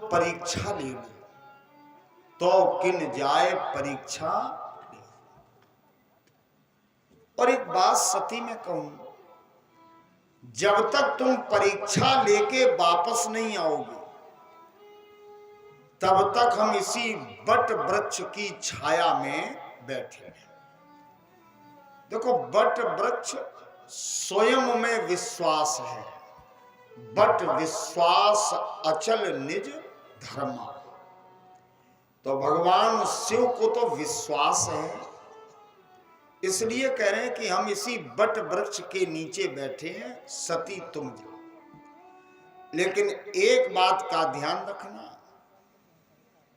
परीक्षा ले लो तो किन जाए परीक्षा। और एक बात सती में कहूं, जब तक तुम परीक्षा लेके वापस नहीं आओगे तब तक हम इसी बट वृक्ष की छाया में बैठे हैं। देखो, बट वृक्ष स्वयं में विश्वास है। बट विश्वास अचल निज धर्मा। तो भगवान शिव को तो विश्वास है, इसलिए कह रहे हैं कि हम इसी बट वृक्ष के नीचे बैठे हैं, सती तुम जाओ। लेकिन एक बात का ध्यान रखना,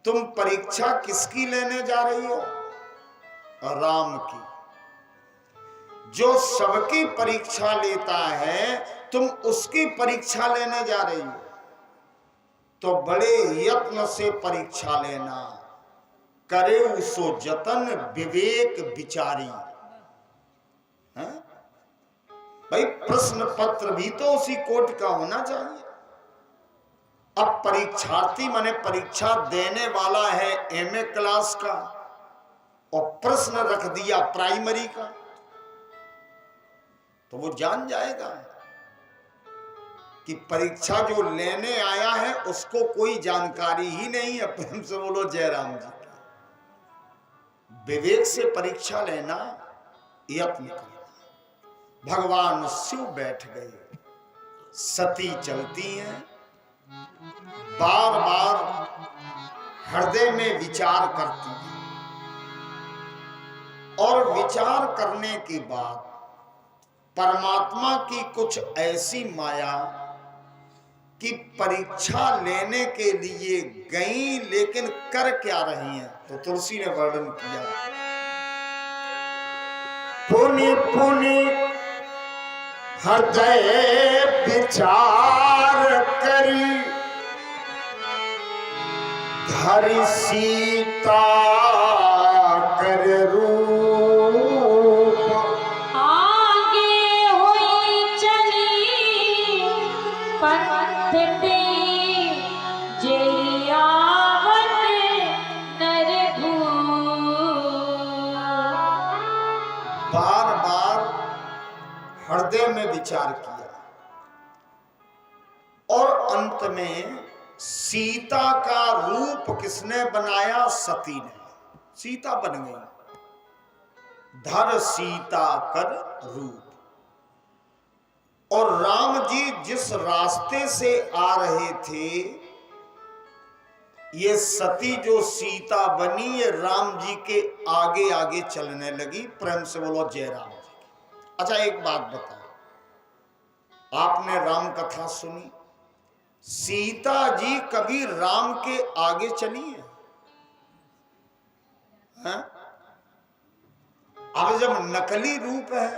तुम परीक्षा किसकी लेने जा रही हो? राम की। जो सबकी परीक्षा लेता है, तुम उसकी परीक्षा लेने जा रही हो, तो बड़े यत्न से परीक्षा लेना। करे उसो जतन विवेक विचारी। है? भाई, प्रश्न पत्र भी तो उसी कोट का होना चाहिए। अब परीक्षार्थी माने परीक्षा देने वाला है एमए क्लास का, और प्रश्न रख दिया प्राइमरी का, तो वो जान जाएगा कि परीक्षा जो लेने आया है उसको कोई जानकारी ही नहीं है। प्रेम से बोलो जय राम जी। विवेक से परीक्षा लेना, यत्न करना। भगवान शिव बैठ गए, सती चलती हैं, बार बार हृदय में विचार करती हैं, और विचार करने के बाद परमात्मा की कुछ ऐसी माया कि परीक्षा लेने के लिए गई, लेकिन कर क्या रही हैं? तो तुलसी ने वर्णन किया, पुनि पुनि हृदय विचार करी, धरि सीता कर रूप, आगे हुई चली पंथ पे, जय आवत नरभूप। बार बार हृदय में विचार किया, और अंत में सीता का रूप किसने बनाया? सती ने। सीता बन गई, धर सीता कर रूप। और राम जी जिस रास्ते से आ रहे थे, ये सती जो सीता बनी, ये राम जी के आगे आगे चलने लगी। प्रेम से बोलो जय राम जी। अच्छा, एक बात बताओ, आपने राम कथा सुनी, सीता जी कभी राम के आगे चली है? अब जब नकली रूप है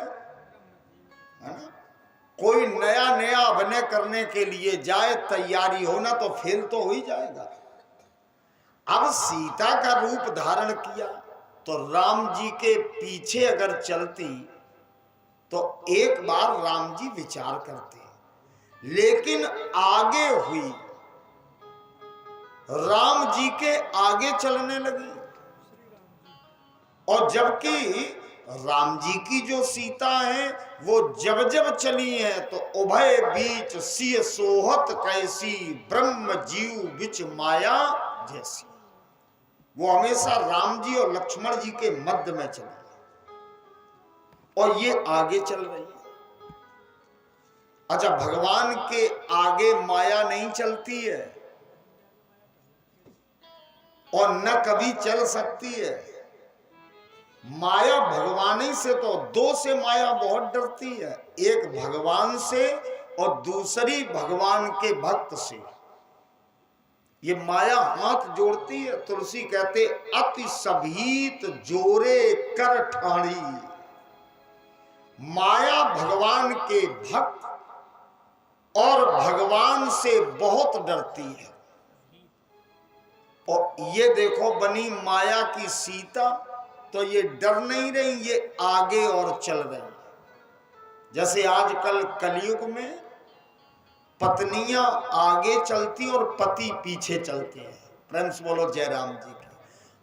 ना, कोई नया नया अभिनय करने के लिए जाए, तैयारी होना तो फेल तो हो ही जाएगा। अब सीता का रूप धारण किया, तो राम जी के पीछे अगर चलती तो एक बार राम जी विचार करते, लेकिन आगे हुई, राम जी के आगे चलने लगी। और जबकि राम जी की जो सीता है वो जब जब चली है तो उभय बीच सिय सोहत कैसी, ब्रह्म जीव बिच माया जैसी। वो हमेशा राम जी और लक्ष्मण जी के मध्य में चली, और ये आगे चल रही है। अच्छा, भगवान के आगे माया नहीं चलती है, और न कभी चल सकती है। माया भगवान ही से, तो दो से माया बहुत डरती है, एक भगवान से और दूसरी भगवान के भक्त से। ये माया हाथ जोड़ती है। तुलसी कहते अति सभीत जोरे कर ठाणी। माया भगवान के भक्त और भगवान से बहुत डरती है। और ये देखो, बनी माया की सीता, तो ये डर नहीं रही, ये आगे और चल रही। जैसे आजकल कलयुग में पत्नियां आगे चलती और पति पीछे चलते हैं। प्रेम से बोलो जय राम जी की।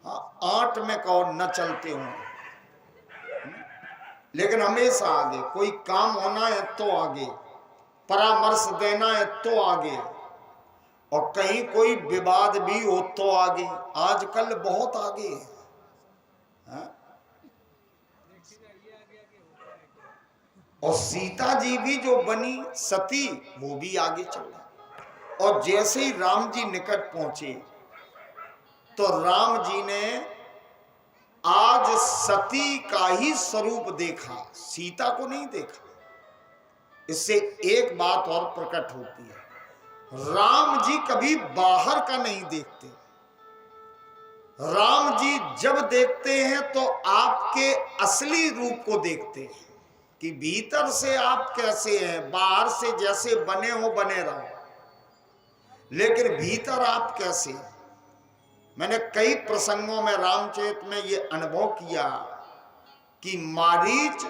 हाँ, आंट में कहो न चलते हो, लेकिन हमेशा आगे। कोई काम होना है तो आगे, परामर्श देना है तो आगे, और कहीं कोई विवाद भी हो तो आगे। आजकल बहुत आगे है। हाँ? और सीता जी भी जो बनी सती, वो भी आगे चला। और जैसे ही राम जी निकट पहुंचे तो राम जी ने आज सती का ही स्वरूप देखा, सीता को नहीं देखा। इससे एक बात और प्रकट होती है, राम जी कभी बाहर का नहीं देखते। राम जी जब देखते हैं तो आपके असली रूप को देखते हैं कि भीतर से आप कैसे हैं। बाहर से जैसे बने हो बने रहो, लेकिन भीतर आप कैसे हैं। मैंने कई प्रसंगों में रामचरित में ये अनुभव किया कि मारीच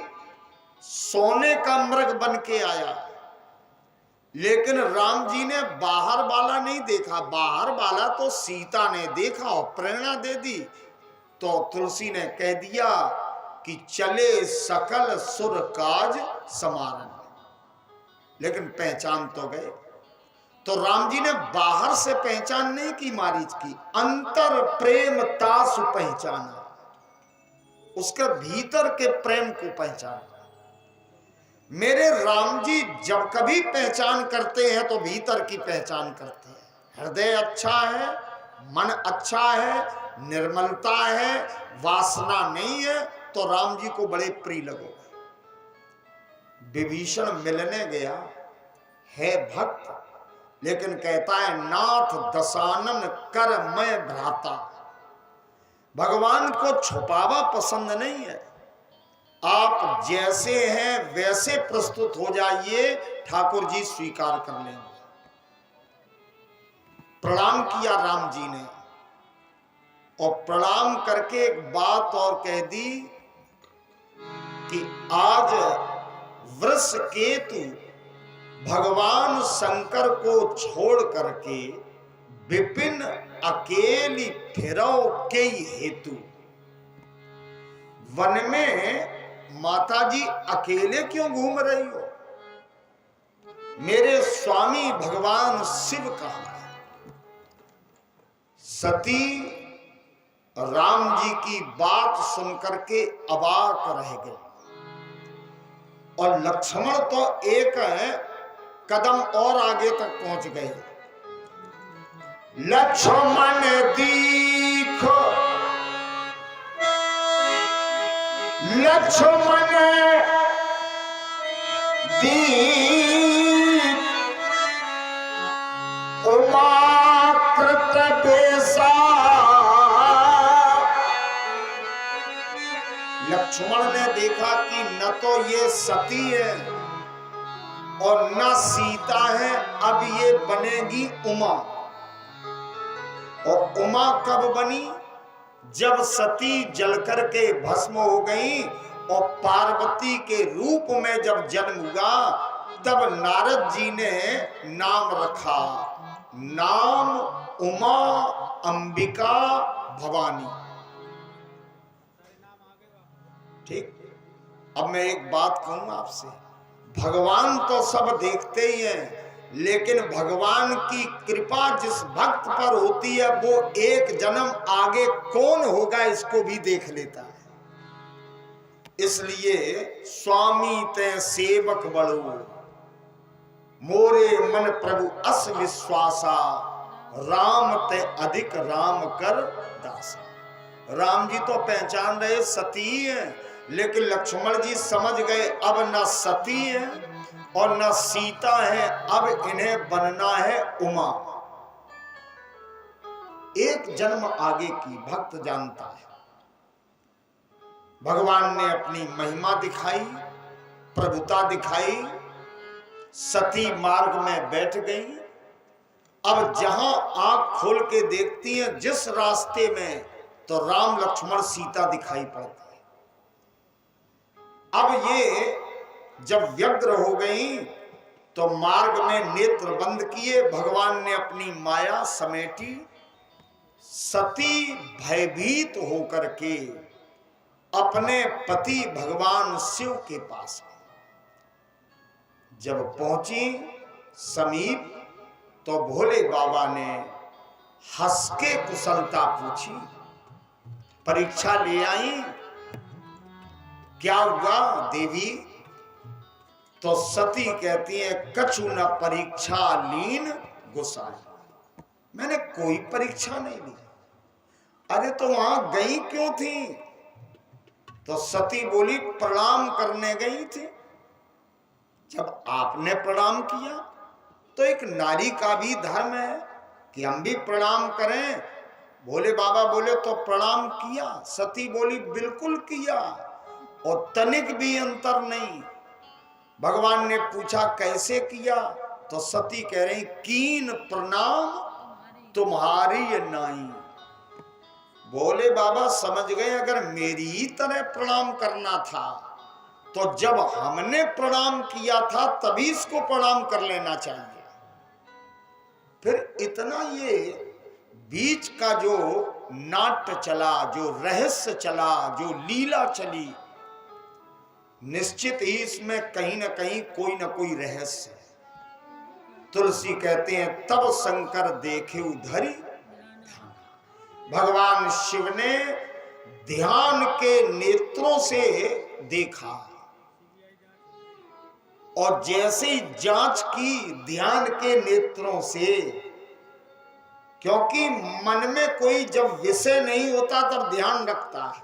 सोने का मृग बन के आया, लेकिन राम जी ने बाहर वाला नहीं देखा। बाहर वाला तो सीता ने देखा और प्रेरणा दे दी। तो तुलसी ने कह दिया कि चले सकल सुर काज समारन, लेकिन पहचान तो गए। तो राम जी ने बाहर से पहचान नहीं की मारीच की, अंतर प्रेम तासु पहचाना, उसके भीतर के प्रेम को पहचाना। मेरे राम जी जब कभी पहचान करते हैं तो भीतर की पहचान करते हैं। हृदय अच्छा है, मन अच्छा है, निर्मलता है, वासना नहीं है, तो राम जी को बड़े प्रिय लगोगे। विभीषण मिलने गया है भक्त, लेकिन कहता है नाथ दशानन कर मैं भ्राता। भगवान को छुपावा पसंद नहीं है। आप जैसे हैं वैसे प्रस्तुत हो जाइए, ठाकुर जी स्वीकार कर लेंगे। प्रणाम किया राम जी ने, और प्रणाम करके एक बात और कह दी कि आज वृषकेतु भगवान शंकर को छोड़ करके विपिन अकेली फिरो के हेतु। वन में माता जी अकेले क्यों घूम रही हो? मेरे स्वामी भगवान शिव कहाँ है? सती राम जी की बात सुनकर के अबाक रह गए, और लक्ष्मण तो एक कदम और आगे तक पहुंच गए। लक्ष्मण दीखो, लक्ष्मण दीख उमा कृत बेसा। लक्ष्मण ने देखा कि न तो ये सती है और न सीता है, अब ये बनेगी उमा। और उमा कब बनी? जब सती जलकर के भस्म हो गई और पार्वती के रूप में जब जन्म हुआ, तब नारद जी ने नाम रखा, नाम उमा अंबिका भवानी। ठीक। अब मैं एक बात कहूं आपसे, भगवान तो सब देखते ही हैं, लेकिन भगवान की कृपा जिस भक्त पर होती है वो एक जन्म आगे कौन होगा इसको भी देख लेता है। इसलिए स्वामी ते सेवक बड़ो, मोरे मन प्रभु अस विश्वासा, राम ते अधिक राम कर दासा। राम जी तो पहचान रहे सती है, लेकिन लक्ष्मण जी समझ गए अब न सती है और न सीता है, अब इन्हें बनना है उमा। एक जन्म आगे की भक्त जानता है। भगवान ने अपनी महिमा दिखाई, प्रभुता दिखाई, सती मार्ग में बैठ गई। अब जहां आंख खोल के देखती हैं जिस रास्ते में, तो राम लक्ष्मण सीता दिखाई पड़ती है। अब ये जब व्यग्र हो गई तो मार्ग में नेत्र बंद किए, भगवान ने अपनी माया समेटी, सती भयभीत होकर के अपने पति भगवान शिव के पास जब पहुंची समीप, तो भोले बाबा ने हंस के कुशलता पूछी, परीक्षा ले आई, क्या हुआ देवी? तो सती कहती है, कछु न परीक्षा लीन गोसाई, मैंने कोई परीक्षा नहीं ली। अरे तो वहां गई क्यों थी? तो सती बोली, प्रणाम करने गई थी। जब आपने प्रणाम किया तो एक नारी का भी धर्म है कि हम भी प्रणाम करें। भोले बाबा बोले, तो प्रणाम किया? सती बोली, बिल्कुल किया, और तनिक भी अंतर नहीं। भगवान ने पूछा, कैसे किया? तो सती कह रही, कीन प्रणाम तुम्हारी नाई। भोले बाबा समझ गए, अगर मेरी ही तरह प्रणाम करना था तो जब हमने प्रणाम किया था तभी इसको प्रणाम कर लेना चाहिए। फिर इतना ये बीच का जो नाट्य चला, जो रहस्य चला, जो लीला चली, निश्चित ही इसमें कहीं ना कहीं कोई ना कोई रहस्य है। तुलसी कहते हैं, तब शंकर देखे उधरी, भगवान शिव ने ध्यान के नेत्रों से देखा, और जैसे ही जांच की ध्यान के नेत्रों से, क्योंकि मन में कोई जब विषय नहीं होता तब ध्यान रखता है,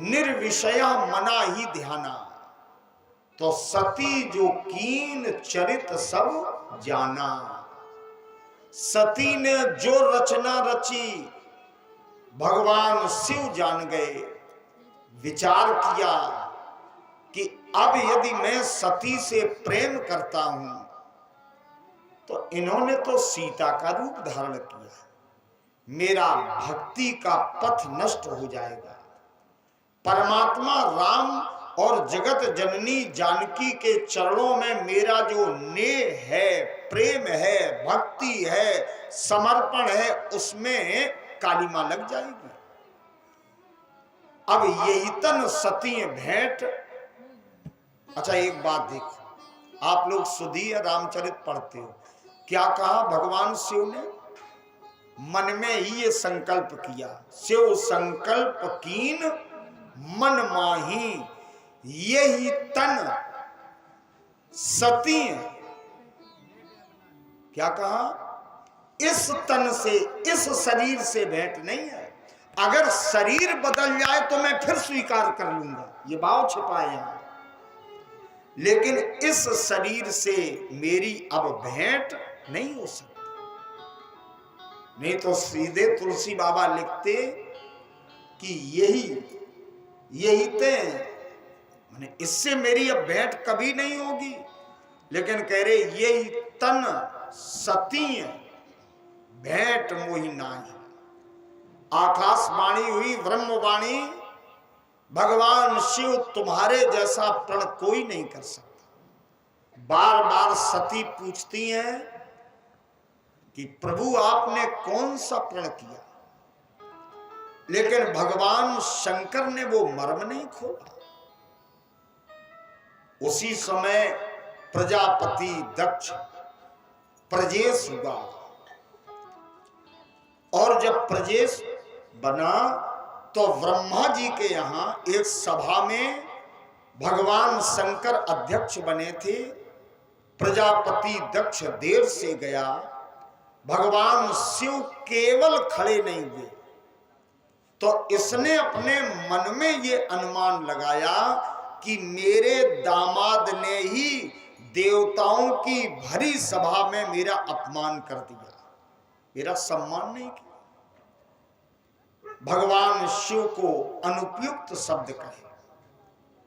निर्विषया मना ही ध्याना। तो सती जो कीन चरित सब जाना, सती ने जो रचना रची भगवान शिव जान गए। विचार किया कि अब यदि मैं सती से प्रेम करता हूं तो इन्होंने तो सीता का रूप धारण किया, मेरा भक्ति का पथ नष्ट हो जाएगा। परमात्मा राम और जगत जननी जानकी के चरणों में मेरा जो नेह है, प्रेम है, भक्ति है, समर्पण है, उसमें कालिमा लग जाएगी। अब यही तन सती भेंट। अच्छा एक बात देखो, आप लोग सुधी रामचरित पढ़ते हो, क्या कहा भगवान शिव ने? मन में ही ये संकल्प किया, शिव संकल्प कीन मन माही, यही तन सती। क्या कहा? इस तन से, इस शरीर से भेंट नहीं है। अगर शरीर बदल जाए तो मैं फिर स्वीकार कर लूंगा, ये भाव छिपा है यहां, लेकिन इस शरीर से मेरी अब भेंट नहीं हो सकती। नहीं तो सीधे तुलसी बाबा लिखते कि यही ते, माने इससे मेरी अब भेंट कभी नहीं होगी, लेकिन कह रहे यही तन सती भेंट मोहि नाही। आकाशवाणी हुई ब्रह्मवाणी, भगवान शिव तुम्हारे जैसा प्रण कोई नहीं कर सकता। बार बार सती पूछती हैं कि प्रभु आपने कौन सा प्रण किया, लेकिन भगवान शंकर ने वो मर्म नहीं खोला। उसी समय प्रजापति दक्ष प्रजेश हुआ, और जब प्रजेश बना तो ब्रह्मा जी के यहां एक सभा में भगवान शंकर अध्यक्ष बने थे। प्रजापति दक्ष देर से गया, भगवान शिव केवल खड़े नहीं हुए, तो इसने अपने मन में ये अनुमान लगाया कि मेरे दामाद ने ही देवताओं की भरी सभा में मेरा अपमान कर दिया, मेरा सम्मान नहीं किया। भगवान शिव को अनुपयुक्त शब्द कहे।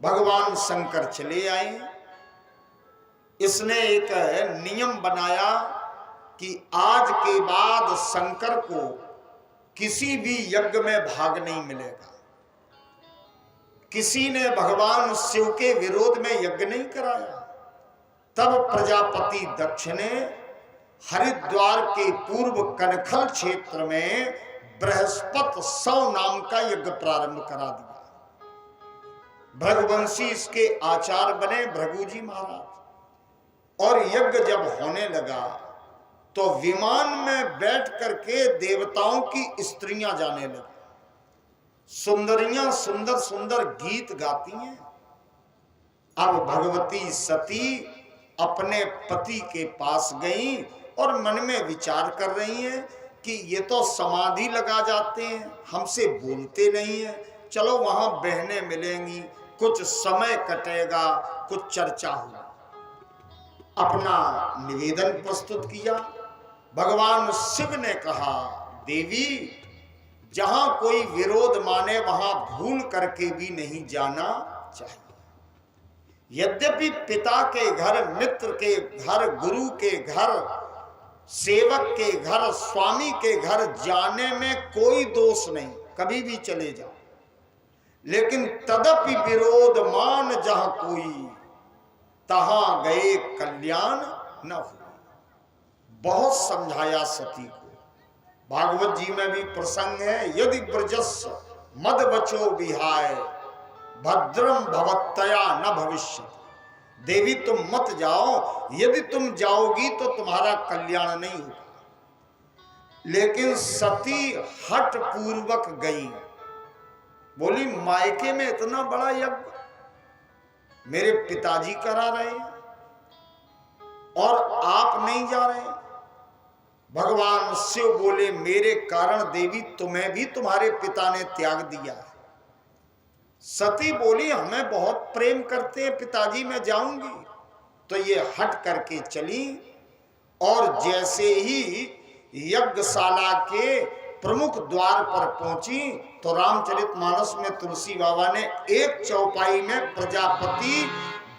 भगवान शंकर चले आए। इसने एक नियम बनाया कि आज के बाद शंकर को किसी भी यज्ञ में भाग नहीं मिलेगा। किसी ने भगवान शिव के विरोध में यज्ञ नहीं कराया। तब प्रजापति दक्ष ने हरिद्वार के पूर्व कनखल क्षेत्र में बृहस्पति 100 नाम का यज्ञ प्रारंभ करा दिया। भृगुवंशी इसके आचार्य बने भृगुजी महाराज। और यज्ञ जब होने लगा तो विमान में बैठ करके देवताओं की स्त्रियां जाने लगी। सुंदरियां सुंदर सुंदर गीत गाती हैं। अब भगवती सती अपने पति के पास गई और मन में विचार कर रही हैं कि ये तो समाधि लगा जाते हैं, हमसे बोलते नहीं है, चलो वहां बहनें मिलेंगी, कुछ समय कटेगा, कुछ चर्चा होगी। अपना निवेदन प्रस्तुत किया। भगवान शिव ने कहा, देवी जहां कोई विरोध माने वहां भूल करके भी नहीं जाना चाहिए। यद्यपि पिता के घर, मित्र के घर, गुरु के घर, सेवक के घर, स्वामी के घर जाने में कोई दोष नहीं, कभी भी चले जाओ, लेकिन तदपि विरोध मान जहां कोई, तहां गए कल्याण न हो। बहुत समझाया सती को। भागवत जी में भी प्रसंग है, यदि ब्रजस्य मद बचो विहाय भद्रम भवत्तया न भविष्य। देवी तुम मत जाओ, यदि तुम जाओगी तो तुम्हारा कल्याण नहीं होगा। लेकिन सती हठ पूर्वक गई, बोली मायके में इतना बड़ा यज्ञ मेरे पिताजी करा रहे हैं और आप नहीं जा रहे। भगवान शिव बोले, मेरे कारण देवी तुम्हें भी तुम्हारे पिता ने त्याग दिया है। सती बोली, हमें बहुत प्रेम करते हैं पिताजी, मैं जाऊंगी। तो ये हट करके चली और जैसे ही यज्ञशाला के प्रमुख द्वार पर पहुंची तो रामचरितमानस में तुलसी बाबा ने एक चौपाई में प्रजापति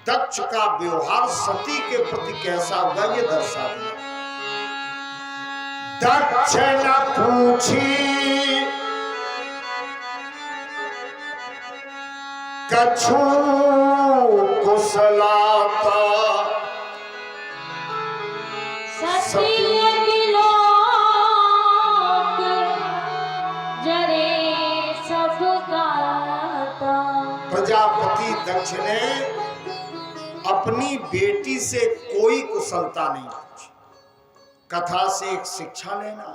दक्ष का व्यवहार सती के प्रति कैसा होगा ये दर्शा दिया। दक्ष न पूछी कछु कुशलाता, प्रजापति दक्ष ने अपनी बेटी से कोई कुशलता नहीं पूछी। कथा से एक शिक्षा लेना,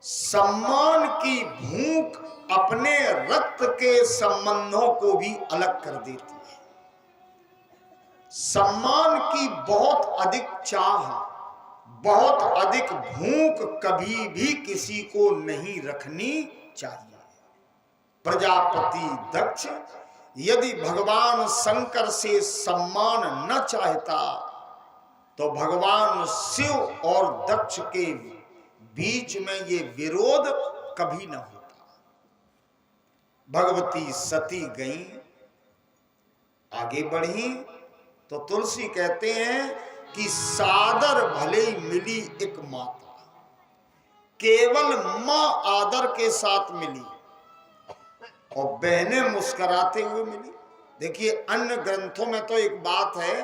सम्मान की भूख अपने रक्त के संबंधों को भी अलग कर देती है। सम्मान की बहुत अधिक चाह, बहुत अधिक भूख कभी भी किसी को नहीं रखनी चाहिए। प्रजापति दक्ष यदि भगवान शंकर से सम्मान न चाहता तो भगवान शिव और दक्ष के बीच में ये विरोध कभी न होता। भगवती सती गई, आगे बढ़ी तो तुलसी कहते हैं कि सादर भले मिली एक माता, केवल मां आदर के साथ मिली और बहनें मुस्कुराते हुए मिली। देखिए अन्य ग्रंथों में तो एक बात है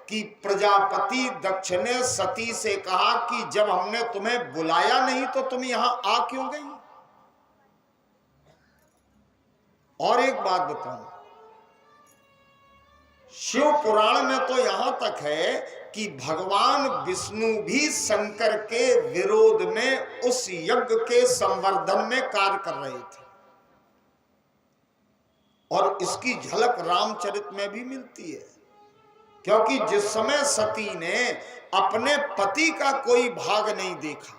कि प्रजापति दक्ष ने सती से कहा कि जब हमने तुम्हें बुलाया नहीं तो तुम यहां आ क्यों गई। और एक बात बताऊं, शिव पुराण में तो यहां तक है कि भगवान विष्णु भी शंकर के विरोध में उस यज्ञ के संवर्धन में कार्य कर रहे थे और इसकी झलक रामचरित में भी मिलती है। क्योंकि जिस समय सती ने अपने पति का कोई भाग नहीं देखा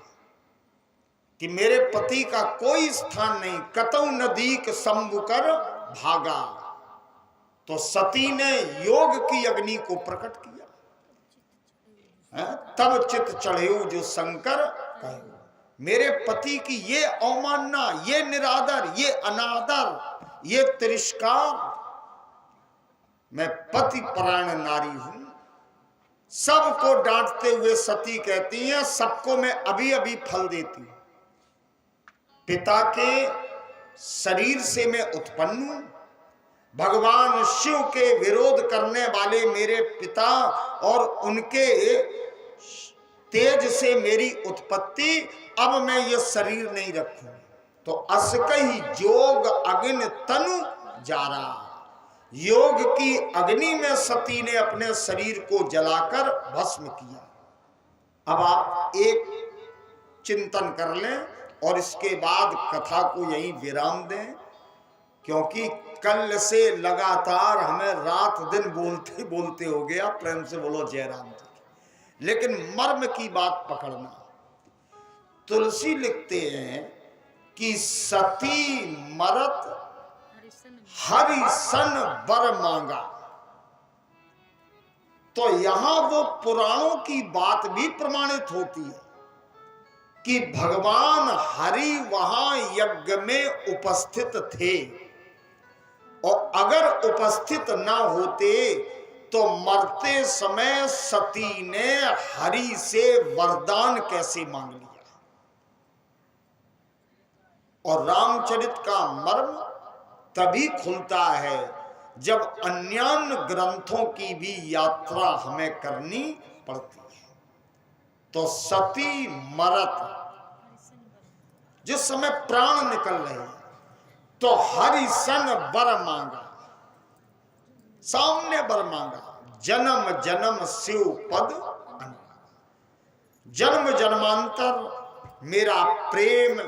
कि मेरे पति का कोई स्थान नहीं, कतौ नदीक शंभु कर भागा, तो सती ने योग की अग्नि को प्रकट किया। तब चित चढ़े जो शंकर कहे, मेरे पति की ये अवमानना, ये निरादर, ये अनादर, ये तिरस्कार, मैं पति परायण नारी हूं। सबको डांटते हुए सती कहती हैं, सबको मैं अभी अभी फल देती हूं। पिता के शरीर से मैं उत्पन्न हूं, भगवान शिव के विरोध करने वाले मेरे पिता और उनके तेज से मेरी उत्पत्ति, अब मैं ये शरीर नहीं रखूं। तो अस कही जोग अग्नि तनु जारा, योग की अग्नि में सती ने अपने शरीर को जलाकर भस्म किया। अब आप एक चिंतन कर लें और इसके बाद कथा को यहीं विराम दें, क्योंकि कल से लगातार हमें रात दिन बोलते बोलते हो गया। प्रेम से बोलो जय राम जी। लेकिन मर्म की बात पकड़ना। तुलसी लिखते हैं कि सती मरत हरिसन वर मांगा। तो यहां वो पुराणों की बात भी प्रमाणित होती है कि भगवान हरि वहां यज्ञ में उपस्थित थे, और अगर उपस्थित ना होते तो मरते समय सती ने हरि से वरदान कैसे मांग लिया। और रामचरित का मर्म तभी खुलता है जब अन्यान्य ग्रंथों की भी यात्रा हमें करनी पड़ती है। तो सती मरत, जिस समय प्राण निकल रहे हैं, तो हरिसन वर मांगा, सामने वर मांगा, जन्म जन्म शिव पद अनुराग। जन्म जन्मांतर मेरा प्रेम,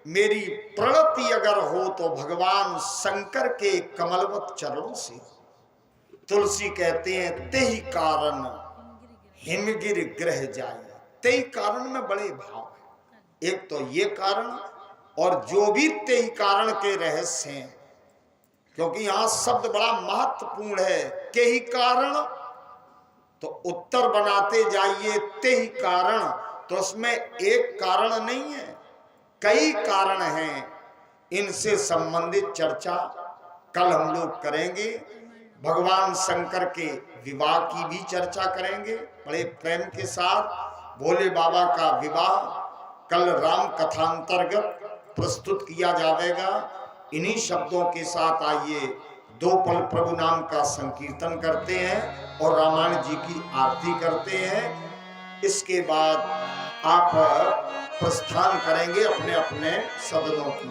मेरी प्रणति अगर हो तो भगवान शंकर के कमलवत चरणों से। तुलसी कहते हैं तेहि कारण हिमगिर ग्रह जाए। तेहि कारण में बड़े भाव है। एक तो ये कारण, और जो भी तेहि कारण के रहस्य हैं, क्योंकि यहां शब्द बड़ा महत्वपूर्ण है। केहि कारण, तो उत्तर बनाते जाइए तेहि कारण, तो उसमें एक कारण नहीं है, कई कारण हैं। इनसे संबंधित चर्चा कल हम लोग करेंगे। भगवान शंकर के विवाह की भी चर्चा करेंगे बड़े प्रेम के साथ। भोले बाबा का विवाह कल राम कथांतर्गत प्रस्तुत किया जाएगा। इन्हीं शब्दों के साथ आइए दो पल प्रभु नाम का संकीर्तन करते हैं और रामायण जी की आरती करते हैं। इसके बाद आप प्रस्थान करेंगे अपने अपने सदनों की।